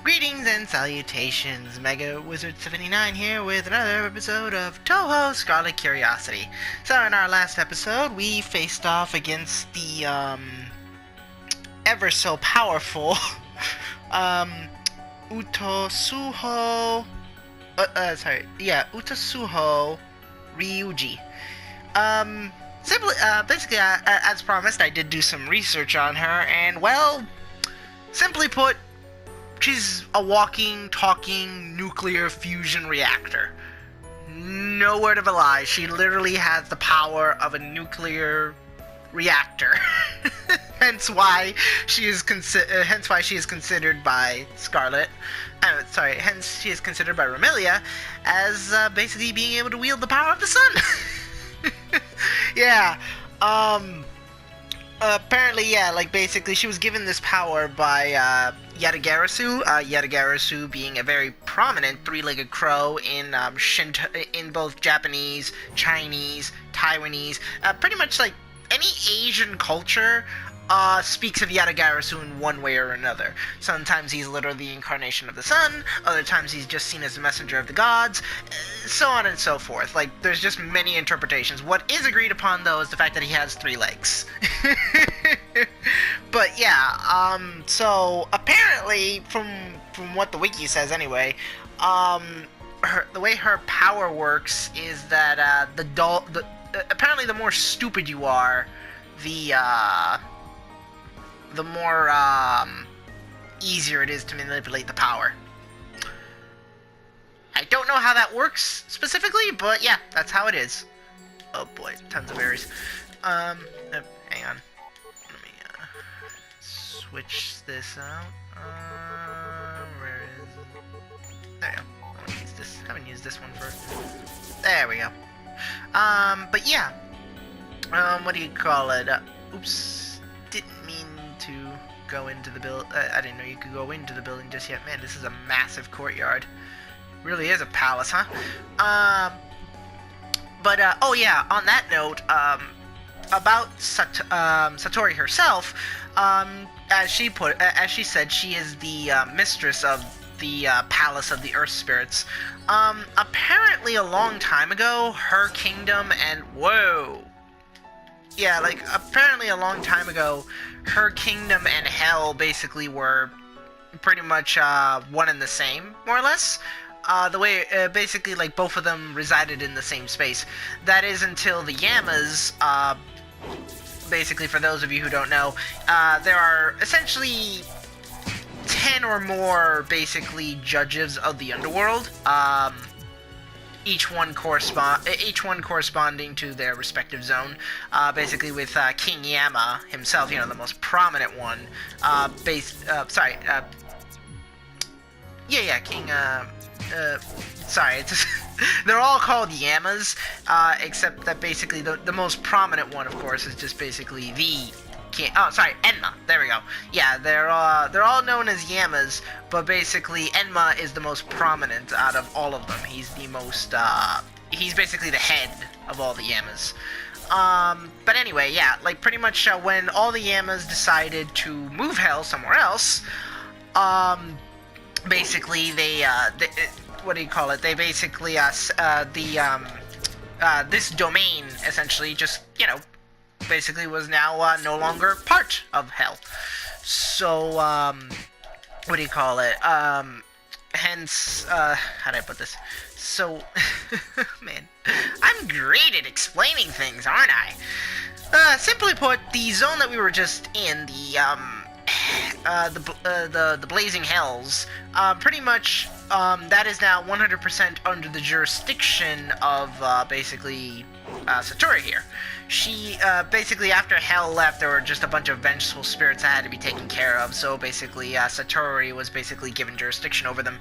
Greetings and salutations, Mega Wizard 79 here with another episode of Touhou Scarlet Curiosity. So in our last episode, we faced off against the, ever so powerful, Utasuho, Utasuho Ryuji. Basically, as promised, I did do some research on her, and well, simply put, she's a walking, talking nuclear fusion reactor. No word of a lie. She literally has the power of a nuclear reactor. Hence why she is considered by Scarlet. Hence she is considered by Romelia as basically being able to wield the power of the sun. Yeah. Apparently, yeah, like, basically, she was given this power by, Yatagarasu, Yatagarasu being a very prominent three-legged crow in, Shinto, in both Japanese, Chinese, Taiwanese, pretty much, like, any Asian culture, speaks of Yatagarasu in one way or another. Sometimes he's literally the incarnation of the sun, other times he's just seen as a messenger of the gods, so on and so forth. Like, there's just many interpretations. What is agreed upon, though, is the fact that he has 3 legs. But yeah, so apparently, from what the wiki says anyway, the way her power works is that, apparently the more stupid you are, the more, easier it is to manipulate the power. I don't know how that works specifically, but yeah, that's how it is. Oh boy, tons of errors. Hang on. Let me, switch this out. Where is it? There we go. I haven't used this one for... There we go. But yeah. What do you call it? Oops. Didn't mean to go into the build. I didn't know you could go into the building just yet. Man, this is a massive courtyard. Really is a palace, huh? Oh yeah, on that note, about Satori herself, as she said, she is the mistress of the palace of the earth spirits. Apparently a long time ago, her kingdom and yeah, like, apparently a long time ago, her kingdom and hell basically were pretty much one and the same, more or less. The way, basically, like, both of them resided in the same space. That is until the Yamas, basically, for those of you who don't know, there are essentially 10 or more, basically, judges of the underworld. Each one corresponding to their respective zone. Basically, with King Yama himself, you know, the most prominent one. King. They're all called Yamas, except that basically the most prominent one, of course, is just basically the King. Oh, sorry, Enma. There we go. Yeah, they're all known as Yamas, but basically Enma is the most prominent out of all of them. He's the most, he's basically the head of all the Yamas. But anyway, yeah, like, pretty much when all the Yamas decided to move hell somewhere else, basically they what do you call it? They basically, this domain, essentially, just, you know, basically was now, no longer part of hell. So, what do you call it? Hence, how do I put this? So, man, I'm great at explaining things, aren't I? Simply put, the zone that we were just in, the Blazing Hells, pretty much, that is now 100% under the jurisdiction of, basically, Satori here. She, basically, after Hell left, there were just a bunch of vengeful spirits that had to be taken care of, so basically, Satori was basically given jurisdiction over them.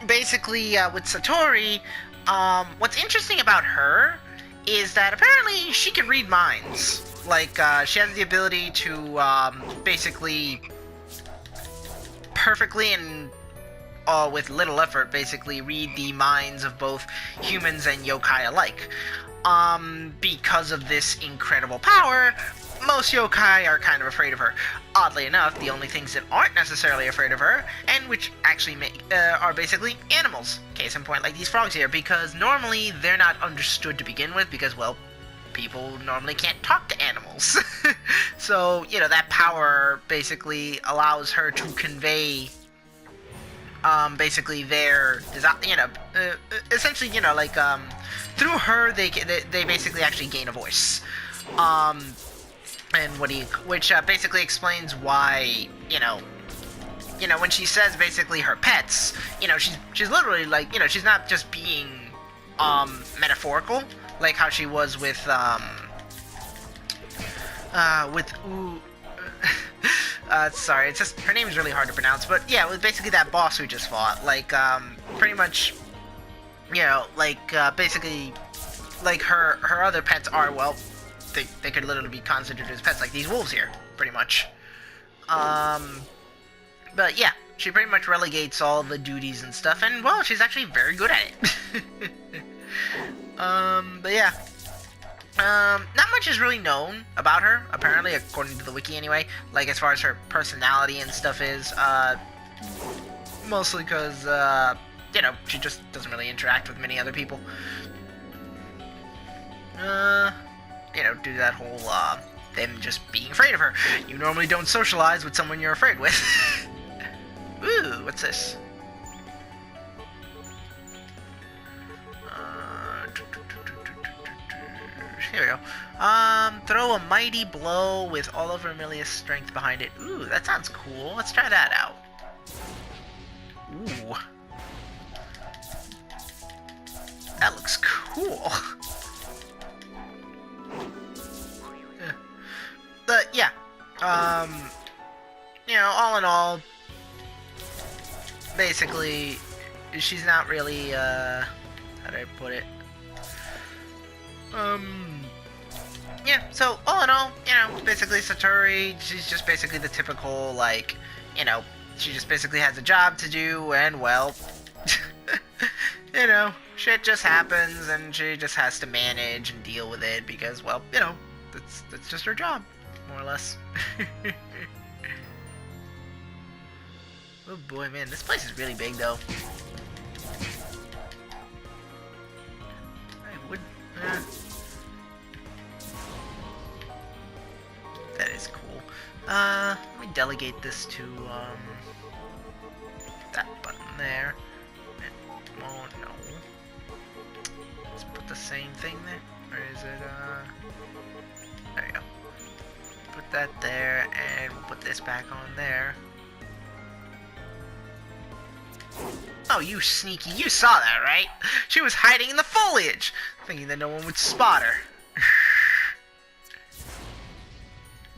Basically, with Satori, what's interesting about her is that apparently she can read minds. Like, she has the ability to, basically, perfectly and with little effort, basically read the minds of both humans and yokai alike. Because of this incredible power, most yokai are kind of afraid of her. Oddly enough, the only things that aren't necessarily afraid of her, and which actually are basically animals. Case in point, like these frogs here, because normally they're not understood to begin with, because, well, people normally can't talk to animals. So, you know, that power basically allows her to convey, basically their, you know, essentially, you know, like, through her, they basically actually gain a voice. And which basically explains why, you know, when she says basically her pets, you know, she's literally like, you know, she's not just being, metaphorical, like how she was with sorry, it's just, her name is really hard to pronounce, but yeah, with basically that boss we just fought, like, pretty much, you know, like, basically, like, her other pets are, well, they could literally be considered as pets, like these wolves here, pretty much. But yeah, she pretty much relegates all the duties and stuff, and, well, she's actually very good at it. But yeah. Not much is really known about her, apparently, according to the wiki anyway, like, as far as her personality and stuff is, mostly because, you know, she just doesn't really interact with many other people. You know, due to that whole, them just being afraid of her. You normally don't socialize with someone you're afraid with. Ooh, what's this? Here we go. Throw a mighty blow with all of Vermilia's strength behind it. Ooh, that sounds cool. Let's try that out. Ooh. That looks cool. But, yeah. You know, all in all, basically, she's not really, how do I put it? Yeah, so, all in all, you know, basically Satori, she's just basically the typical, like, you know, she just basically has a job to do, and, well, you know, shit just happens, and she just has to manage and deal with it, because, well, you know, that's just her job, more or less. Oh boy, man, this place is really big, though. I would, that is cool. Let me delegate this to, that button there. Oh, no. Let's put the same thing there. Or is it, there you go. Put that there, and we'll put this back on there. Oh, you sneaky, you saw that, right? She was hiding in the foliage, thinking that no one would spot her.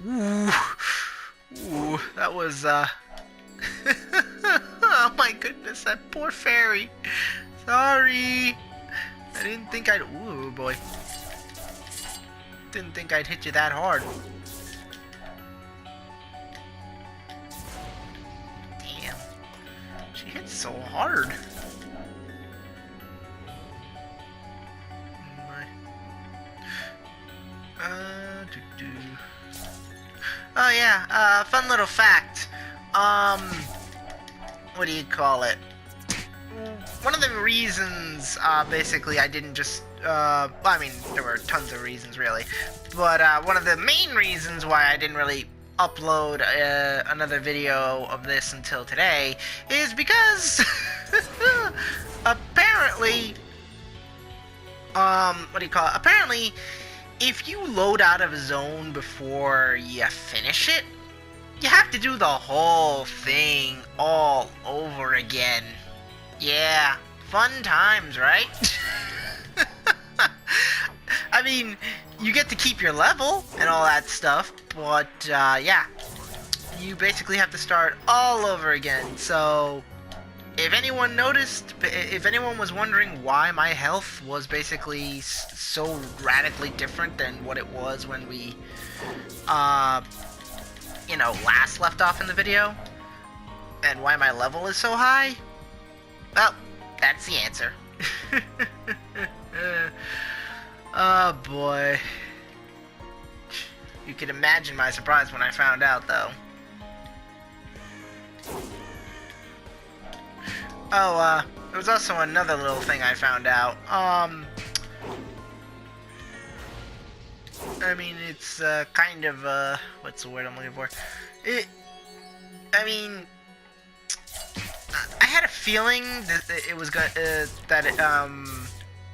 Ooh, ooh, that was, oh my goodness, that poor fairy. Sorry. I didn't think I'd, ooh, boy. Didn't think I'd hit you that hard. Damn. She hit so hard. Oh yeah, fun little fact. What do you call it? One of the reasons, basically, I didn't just, well, I mean, there were tons of reasons, really. But, one of the main reasons why I didn't really upload, another video of this until today is because, apparently, what do you call it? Apparently, if you load out of a zone before you finish it, you have to do the whole thing all over again. Yeah, fun times, right? I mean, you get to keep your level and all that stuff, but, yeah. You basically have to start all over again, so if anyone noticed, if anyone was wondering why my health was basically so radically different than what it was when we, you know, last left off in the video, and why my level is so high, well, that's the answer. Oh boy. You could imagine my surprise when I found out, though. Oh, there was also another little thing I found out. I mean, it's, kind of, what's the word I'm looking for? I mean, I had a feeling that it was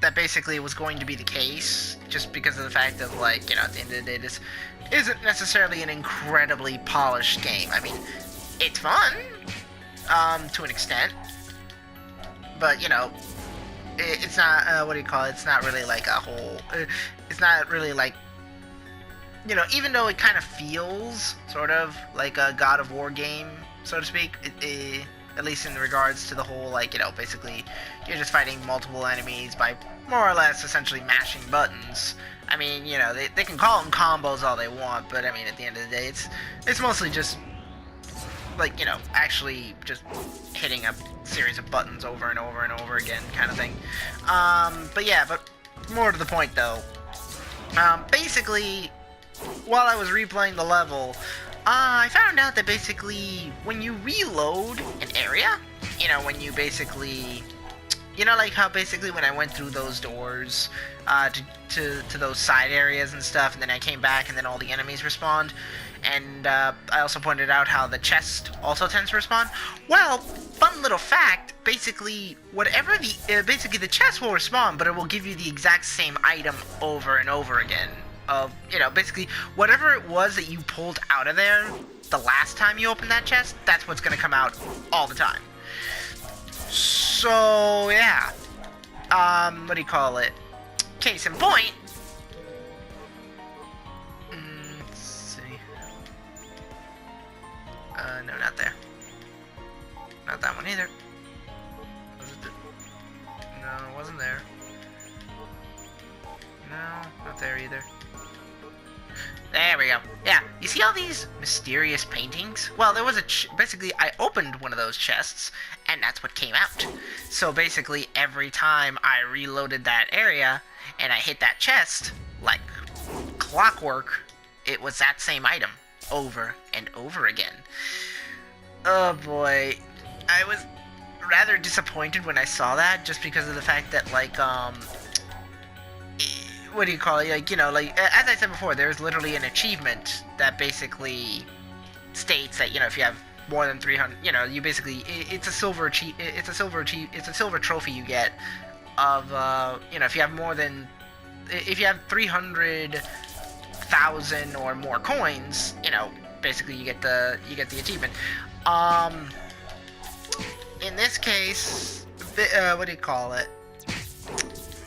that basically it was going to be the case, just because of the fact of, like, you know, at the end of the day, this isn't necessarily an incredibly polished game. I mean, it's fun, to an extent, but, you know, it's not, what do you call it, it's not really like a whole, it's not really like, you know, even though it kind of feels sort of like a God of War game, so to speak, at least in regards to the whole, like, you know, basically you're just fighting multiple enemies by more or less essentially mashing buttons. I mean, you know, they can call them combos all they want, but I mean, at the end of the day, it's mostly just, like, you know, actually just hitting a series of buttons over and over and over again kind of thing. But yeah, but more to the point, though. Basically, while I was replaying the level, I found out that basically when you reload an area, you know, when you basically, you know, like how basically when I went through those doors to those side areas and stuff, and then I came back and then all the enemies respawned, and I also pointed out how the chest also tends to respawn. Well, fun little fact, basically whatever basically the chest will respawn, but it will give you the exact same item over and over again. Of, you know, basically whatever it was that you pulled out of there the last time you opened that chest, that's what's gonna come out all the time. So yeah, what do you call it? Case in point. Let's see. No, not there. Not that one either. Was it no, it wasn't there. No, not there either. There we go. Yeah, you see all these mysterious paintings? Well, there was basically, I opened one of those chests, and that's what came out. So basically, every time I reloaded that area, and I hit that chest, like clockwork, it was that same item, over and over again. Oh boy, I was rather disappointed when I saw that, just because of the fact that, like, what do you call it, like, you know, like, as I said before, there's literally an achievement that basically states that, you know, if you have more than 300, you know, you basically, it's a silver trophy you get of, you know, if you have more than, if you have 300,000 or more coins, you know, basically you get the achievement. In this case, what do you call it?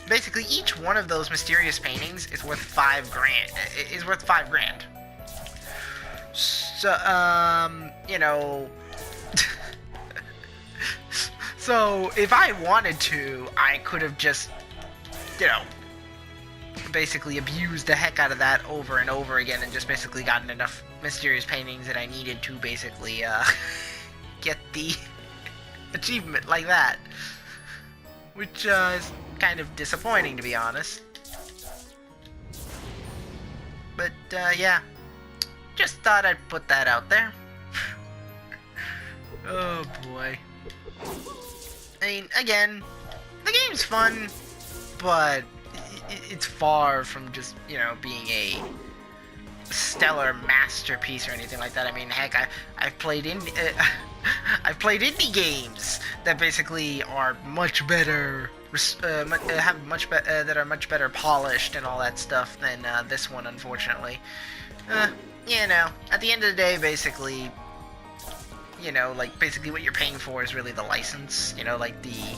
Basically, each one of those mysterious paintings is worth $5 grand. Is worth $5 grand. So, you know. So, if I wanted to, I could have just, you know, basically abused the heck out of that over and over again, and just basically gotten enough mysterious paintings that I needed to basically get the achievement like that, which is kind of disappointing, to be honest. But yeah, just thought I'd put that out there. Oh boy. I mean, again, the game's fun, but it's far from just, you know, being a stellar masterpiece or anything like that. I mean, heck, I've played I've played indie games that basically are much better, that are much better polished and all that stuff than this one, unfortunately. You know, at the end of the day, basically, you know, like, basically what you're paying for is really the license, you know, like the,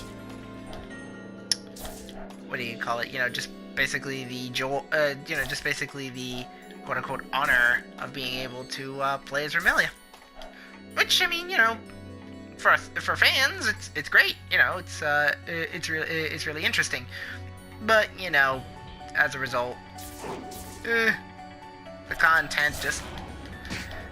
what do you call it, you know, just basically the, you know, just basically the quote-unquote honor of being able to play as Vermilia. Which, I mean, you know, for fans, it's great, you know, it's really interesting. But, you know, as a result, the content just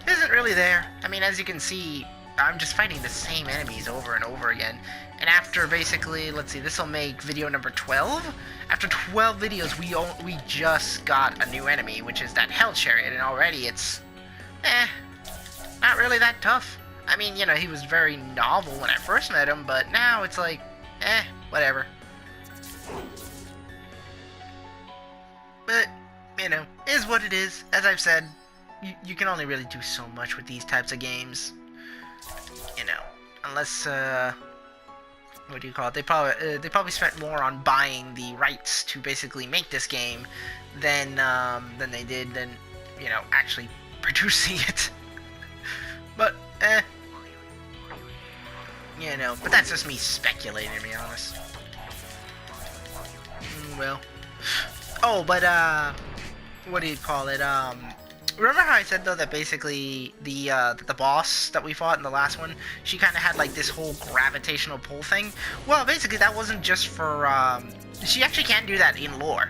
isn't really there. I mean, as you can see, I'm just fighting the same enemies over and over again. And after basically, let's see, this will make video number 12. After 12 videos, we just got a new enemy, which is that Hell Chariot, and already it's, not really that tough. I mean, you know, he was very novel when I first met him, but now it's like, whatever. But, you know, is what it is. As I've said, you can only really do so much with these types of games. You know, unless, what do you call it? They probably spent more on buying the rights to basically make this game than they did than, you know, actually producing it. But, you know, but that's just me speculating, to be honest. Well. Oh, but, what do you call it? Remember how I said, though, that basically the boss that we fought in the last one, she kind of had, like, this whole gravitational pull thing? Well, basically, that wasn't just for, she actually can do that in lore.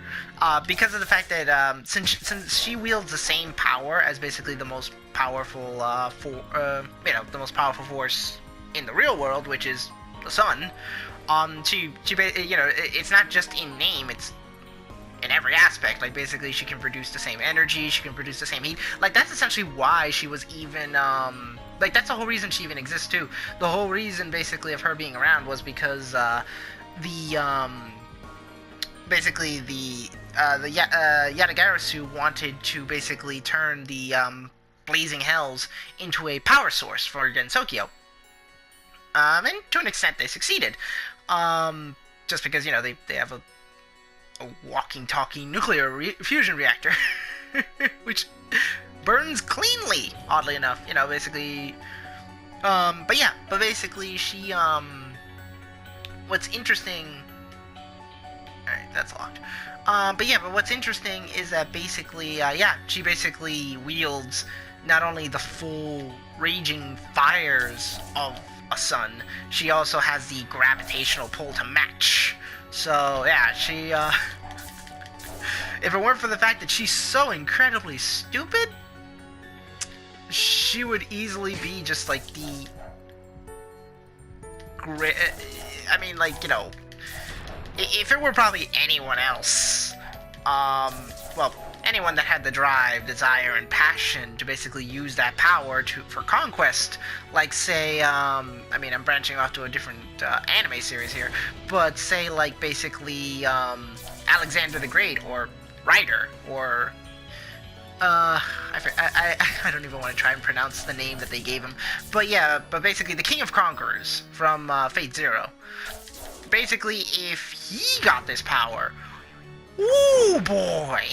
Because of the fact that, since she wields the same power as basically the most powerful, you know, the most powerful force in the real world, which is the sun, you know, it's not just in name, it's in every aspect. Like, basically, she can produce the same energy, she can produce the same heat. Like, that's essentially why she was even, like, that's the whole reason she even exists, too. The whole reason, basically, of her being around was because, basically, the Yatagarasu wanted to basically turn the, Blazing Hells into a power source for Gensokyo. And to an extent, they succeeded. Just because, you know, they have a walking, talking nuclear fusion reactor, which burns cleanly, oddly enough. You know, basically, but basically, she, what's interesting, alright, that's locked, but what's interesting is that basically, she basically wields not only the full raging fires of a sun, she also has the gravitational pull to match. So, yeah, she, if it weren't for the fact that she's so incredibly stupid, she would easily be just, like, the great, I mean, like, you know, if it were probably anyone else, well, anyone that had the drive, desire, and passion to basically use that power for conquest, like, say, I mean, I'm branching off to a different anime series here, but say, like, basically, Alexander the Great, or Ryder, or, I don't even want to try and pronounce the name that they gave him, but yeah, but basically, the King of Conquerors from Fate Zero. Basically, if he got this power, ooh, boy!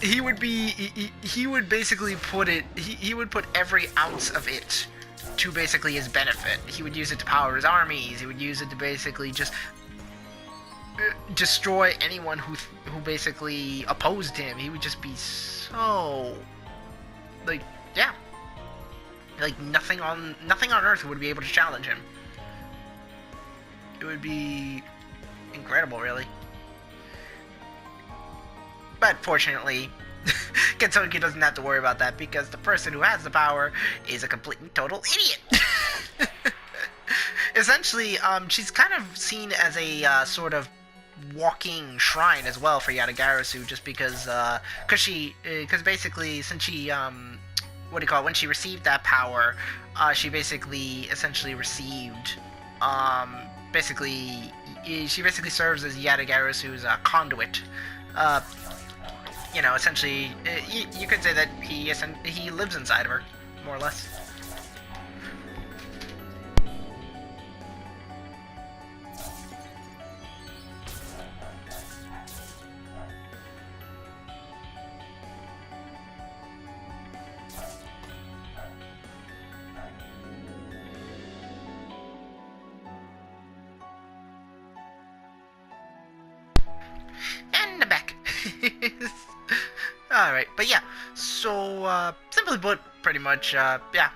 he would basically put it, he would put every ounce of it to basically his benefit. He would use it to power his armies, he would use it to basically just destroy anyone who basically opposed him. He would just be so, like, yeah, like nothing on earth would be able to challenge him. It would be incredible, really. But fortunately, Gensokyo doesn't have to worry about that because the person who has the power is a complete and total idiot. Essentially, she's kind of seen as a sort of walking shrine as well for Yatagarasu, just because basically, since she, what do you call it, when she received that power, she basically essentially received, she basically serves as Yatagarasu's conduit. You know, essentially, you could say that he lives inside of her, more or less. And I'm back. Alright, but yeah, so, simply put, pretty much, yeah.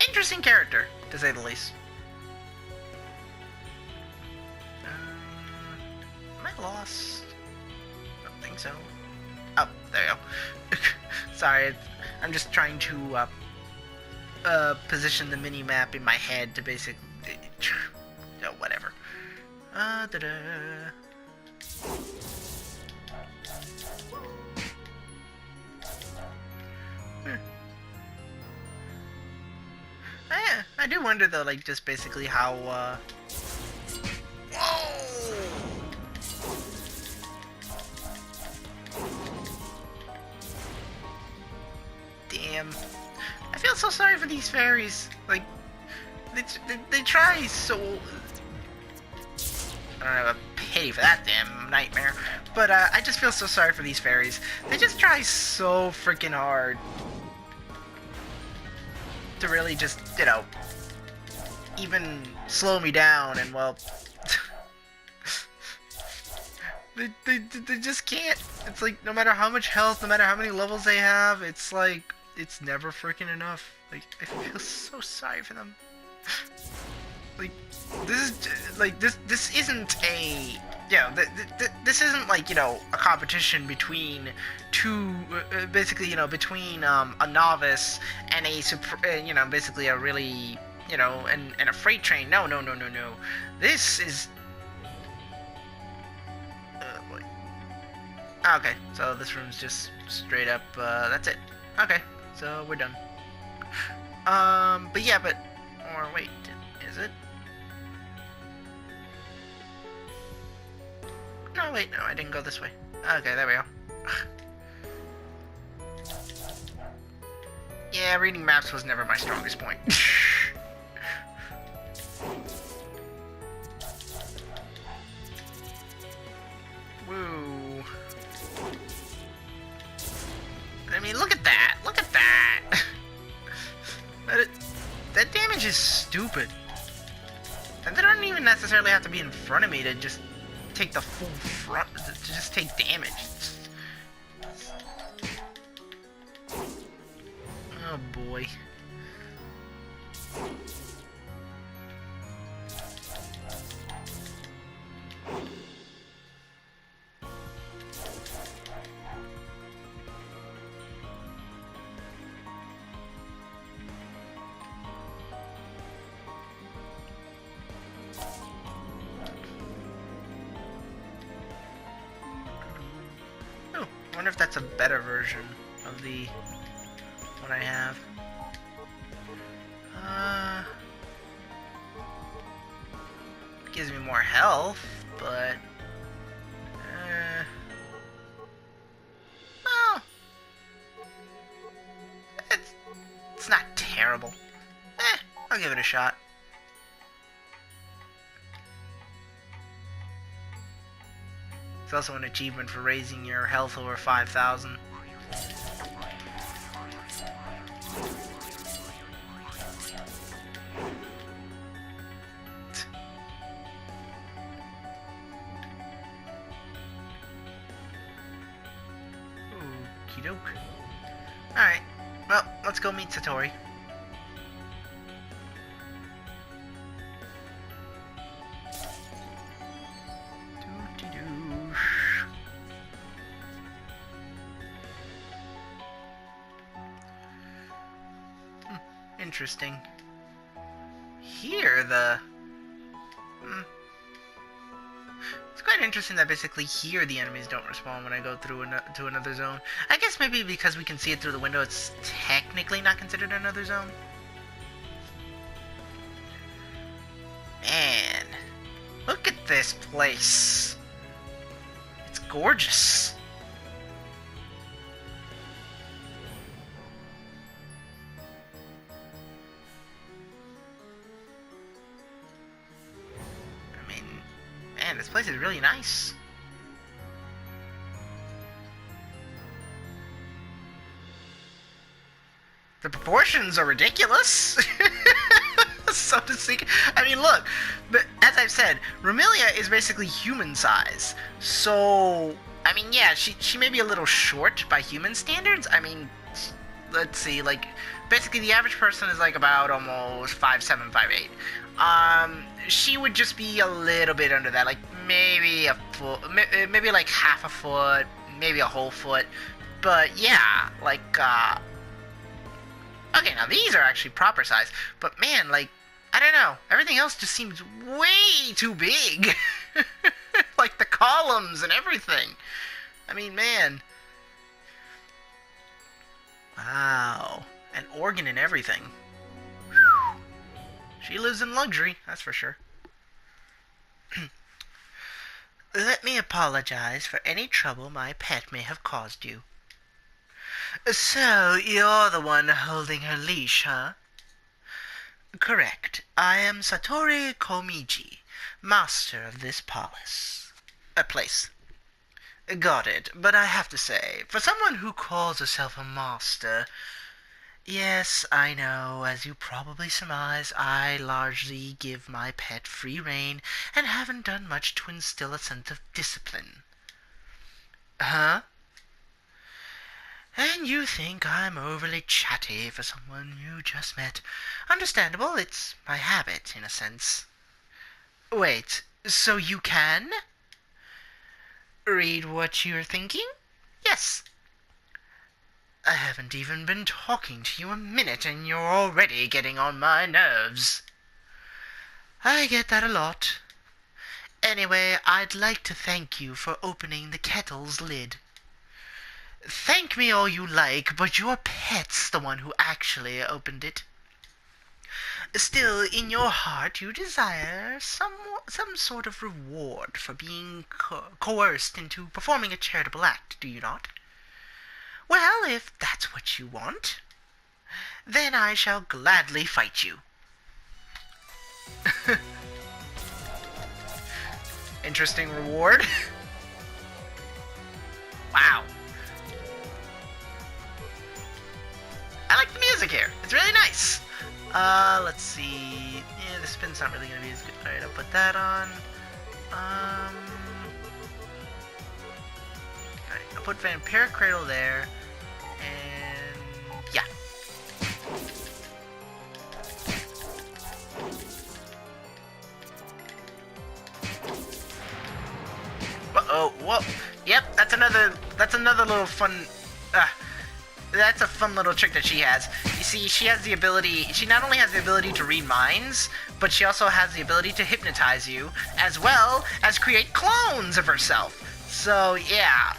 Interesting character, to say the least. Am I lost? I don't think so. Oh, there you go. Sorry, I'm just trying to position the mini map in my head to basically, whatever. Da-da. I do wonder though, like, just basically how, Whoa! Damn. I feel so sorry for these fairies. Like, they try so... I don't have a pity for that damn nightmare. But, I just feel so sorry for these fairies. They just try so freaking hard to really just, even slow me down, and, well... they just can't. It's like, no matter how much health, no matter how many levels they have, it's like, it's never freaking enough. Like, I feel so sorry for them. Like, this isn't a, this isn't like, a competition between two, basically, between, a novice and a, basically a really, and a freight train. No. This is, okay, so this room's just straight up, that's it. Okay, so we're done. Or wait, is it? No, wait, no, I didn't go this way. Okay, there we go. Yeah, reading maps was never my strongest point. Woo. I mean, look at that! Look at that! That damage is stupid. And they don't even necessarily have to be in front of me to just take the full front, to just take damage. Oh boy. I wonder if that's a better version of the one I have. Gives me more health, but well, it's not terrible. I'll give it a shot. It's also an achievement for raising your health over 5,000. Okie doke. Alright, well, let's go meet Satori. Interesting. Here, it's quite interesting that basically here the enemies don't respawn when I go through to another zone. I guess maybe because we can see it through the window, it's technically not considered another zone. Man, look at this place. It's gorgeous. Man, this place is really nice. The proportions are ridiculous. So to speak. I mean, look, but as I've said, Romelia is basically human size. So, I mean, yeah, she may be a little short by human standards. I mean, let's see, like, basically the average person is like about almost 5'7", 5'8". She would just be a little bit under that, like maybe a foot, maybe like half a foot, maybe a whole foot. But yeah, like, okay, now these are actually proper size, but man, like, I don't know, everything else just seems way too big. Like the columns and everything. I mean, man. Wow. An organ and everything. Whew. She lives in luxury, that's for sure. Let me apologize for any trouble my pet may have caused you. So, you're the one holding her leash, huh? Correct. I am Satori Komiji, master of this place. Got it, but I have to say, for someone who calls herself a master... Yes, I know, as you probably surmise, I largely give my pet free rein and haven't done much to instill a sense of discipline. Huh? And you think I'm overly chatty for someone you just met. Understandable, it's my habit, in a sense. Wait, so you can? Read what you're thinking? Yes. I haven't even been talking to you a minute and you're already getting on my nerves. I get that a lot. Anyway, I'd like to thank you for opening the kettle's lid. Thank me all you like, but your pet's the one who actually opened it. Still, in your heart, you desire some sort of reward for being coerced into performing a charitable act, do you not? Well, if that's what you want, then I shall gladly fight you. Interesting reward. Wow. I like the music here. It's really nice. Let's see. Yeah, the spin's not really gonna be as good. Alright, I'll put that on. Alright, I'll put Vampiric Cradle there. And yeah. Uh-oh, whoa. Yep, that's another little fun that's a fun little trick that she has. You see, she not only has the ability to read minds, but she also has the ability to hypnotize you, as well as create clones of herself. So, yeah.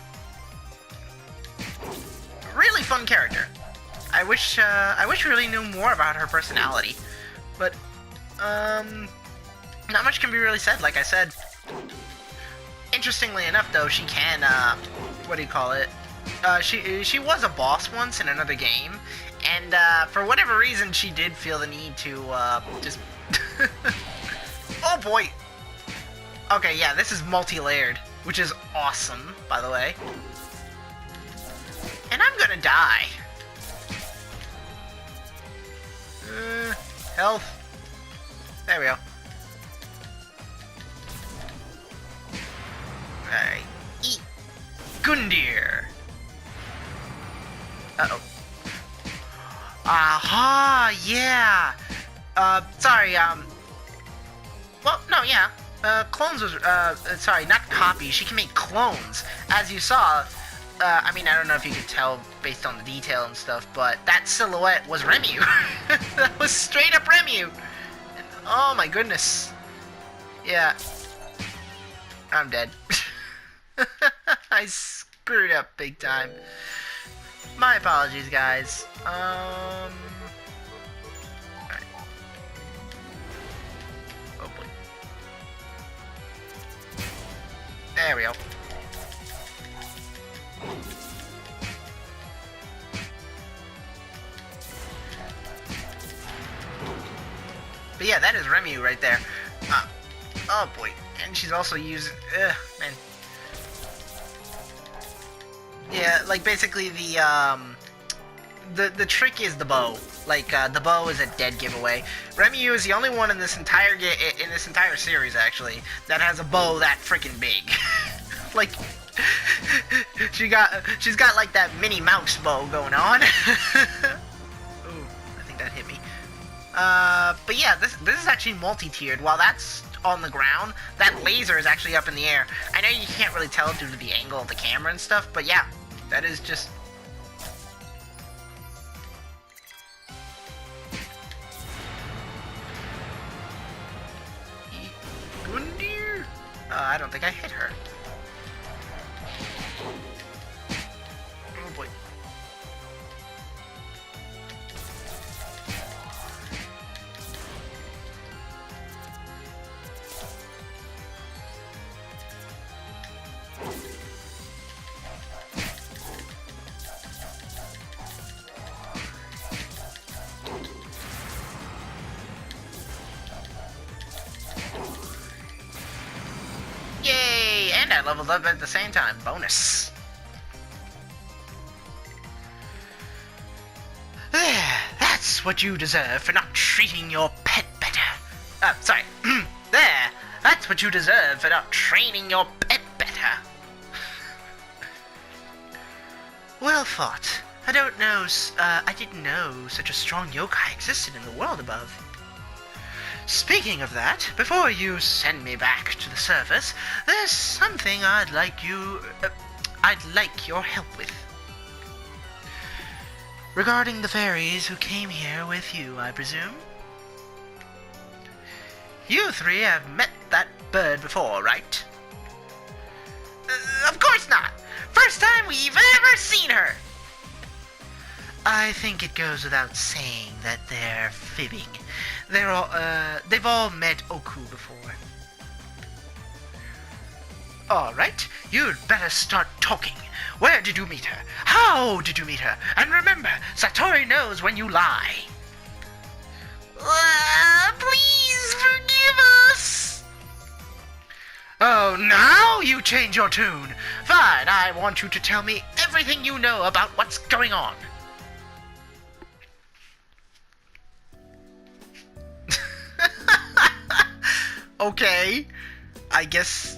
Really fun character. I wish we really knew more about her personality. But, not much can be really said, like I said. Interestingly enough, though, she can, what do you call it? She was a boss once in another game, and for whatever reason, she did feel the need to just. Oh boy. Okay, yeah, this is multi-layered, which is awesome, by the way. And I'm gonna die. Health. There we go. Alright. Eat. Gundyr. Uh-oh. Aha, yeah. Sorry, well, no, yeah. Clones was, sorry, not copies. She can make clones. As you saw, I mean, I don't know if you could tell based on the detail and stuff, but that silhouette was Remu. That was straight up Remu. And, oh my goodness. Yeah. I'm dead. I screwed up big time. My apologies, guys. Alright. Oh boy. There we go. But yeah, that is Remu right there. Oh boy. And she's also using... man. Yeah, like basically the trick is the bow. Like the bow is a dead giveaway. Remu is the only one in this entire series actually that has a bow that freaking big. Like she's got like that Minnie Mouse bow going on. Ooh, I think that hit me. But yeah, this is actually multi-tiered. While that's on the ground, that laser is actually up in the air. I know you can't really tell due to the angle of the camera and stuff, but yeah, that is just I don't think I hit her. Oh boy. Yay! And I leveled up at the same time. Bonus. There, that's what you deserve for not treating your pet better. Sorry. There, that's what you deserve for not training your pet better. Well thought. I didn't know such a strong yokai existed in the world above. Speaking of that, before you send me back to the surface, there's something I'd like your help with. Regarding the fairies who came here with you, I presume? You three have met that bird before, right? Of course not! First time we've ever seen her! I think it goes without saying that they're fibbing. They've all met Oku before. Alright, you'd better start talking. Where did you meet her? How did you meet her? And remember, Satori knows when you lie. Please forgive us! Oh, now you change your tune. Fine, I want you to tell me everything you know about what's going on. Okay, I guess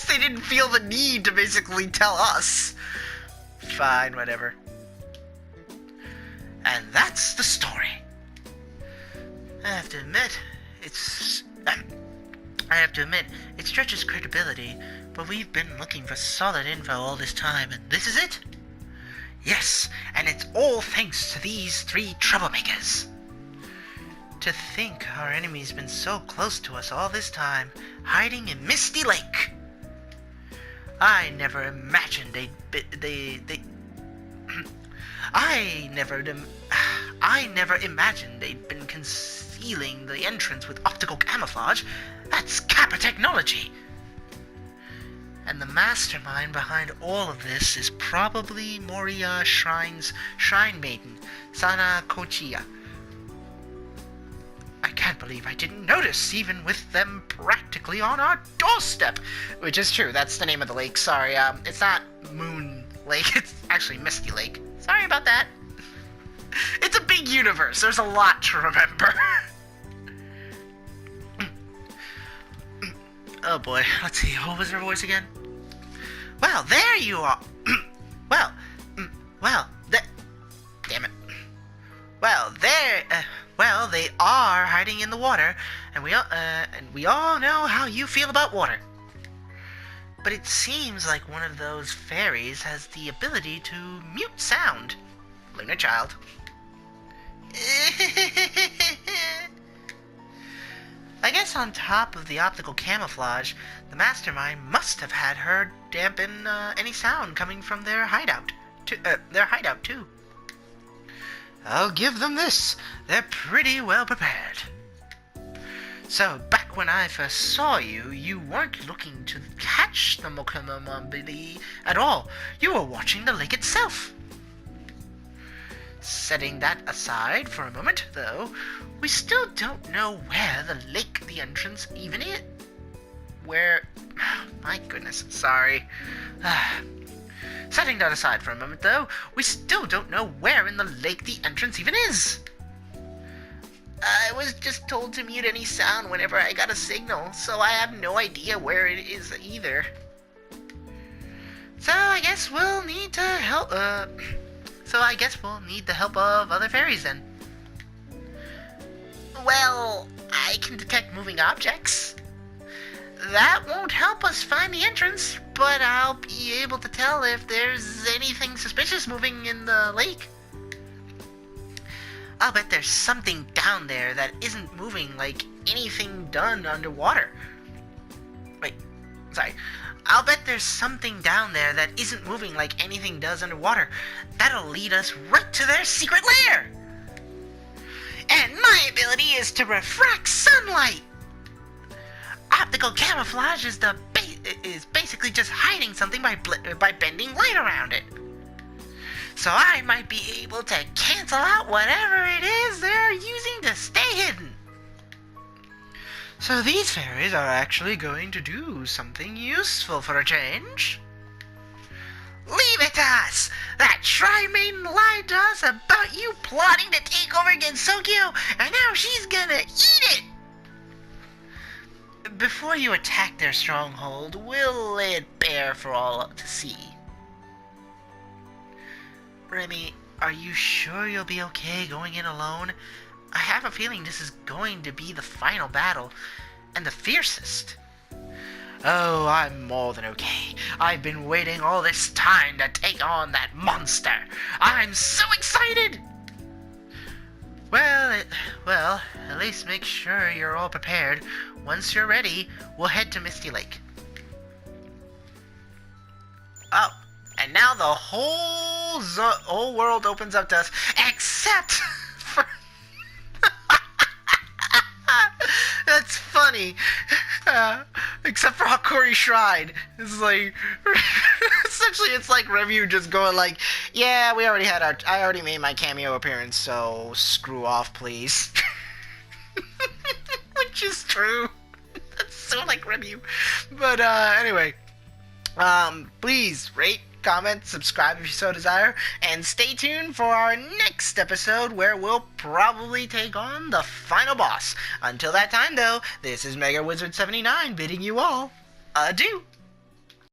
they didn't feel the need to basically tell us. Fine, whatever. And that's the story. I have to admit, it stretches credibility, but we've been looking for solid info all this time, and this is it? Yes, and it's all thanks to these three troublemakers. To think our enemy's been so close to us all this time, hiding in Misty Lake. I never imagined I never imagined they'd been concealing the entrance with optical camouflage. That's Kappa technology. And the mastermind behind all of this is probably Moriya Shrine's Shrine Maiden, Sana Kochiya. I can't believe I didn't notice, even with them practically on our doorstep. Which is true, that's the name of the lake. Sorry, it's not Moon Lake, it's actually Misty Lake. Sorry about that. It's a big universe, there's a lot to remember. Oh boy, let's see, what was her voice again? Well, there you are. Damn it. Well, they are hiding in the water, and we all know how you feel about water. But it seems like one of those fairies has the ability to mute sound. Lunar Child. I guess on top of the optical camouflage, the mastermind must have had her dampen any sound coming from their hideout. Too. I'll give them this. They're pretty well prepared. So, back when I first saw you, you weren't looking to catch the Mokomomobili at all. You were watching the lake itself. Setting that aside for a moment, though, we still don't know where the entrance even is. Where... My goodness, sorry. Setting that aside for a moment, though, we still don't know where in the lake the entrance even is. I was just told to mute any sound whenever I got a signal, so I have no idea where it is either. So I guess we'll need to help, the help of other fairies then. Well, I can detect moving objects. That won't help us find the entrance, but I'll be able to tell if there's anything suspicious moving in the lake. I'll bet there's something down there that isn't moving like anything done underwater. Sorry. I'll bet there's something down there that isn't moving like anything does underwater. That'll lead us right to their secret lair. And my ability is to refract sunlight. Optical camouflage is basically just hiding something by bending light around it. So I might be able to cancel out whatever it is they're using to stay hidden. So these fairies are actually going to do something useful for a change. Leave it to us! That Tri-Maiden lied to us about you plotting to take over against Sokyo, and now she's gonna eat it! Before you attack their stronghold, we'll lay it bare for all to see. Remy, are you sure you'll be okay going in alone? I have a feeling this is going to be the final battle, and the fiercest. Oh, I'm more than okay. I've been waiting all this time to take on that monster. I'm so excited! Well, at least make sure you're all prepared. Once you're ready, we'll head to Misty Lake. Oh, and now the whole world opens up to us, except for... That's funny. Except for Hakori Shrine. It's like... essentially, it's like Review just going like, yeah, I already made my cameo appearance, so screw off, please. Which is true. That's so like Review. But, anyway. Please rate, comment, subscribe if you so desire, and stay tuned for our next episode where we'll probably take on the final boss. Until that time, though, this is Mega Wizard 79 bidding you all adieu.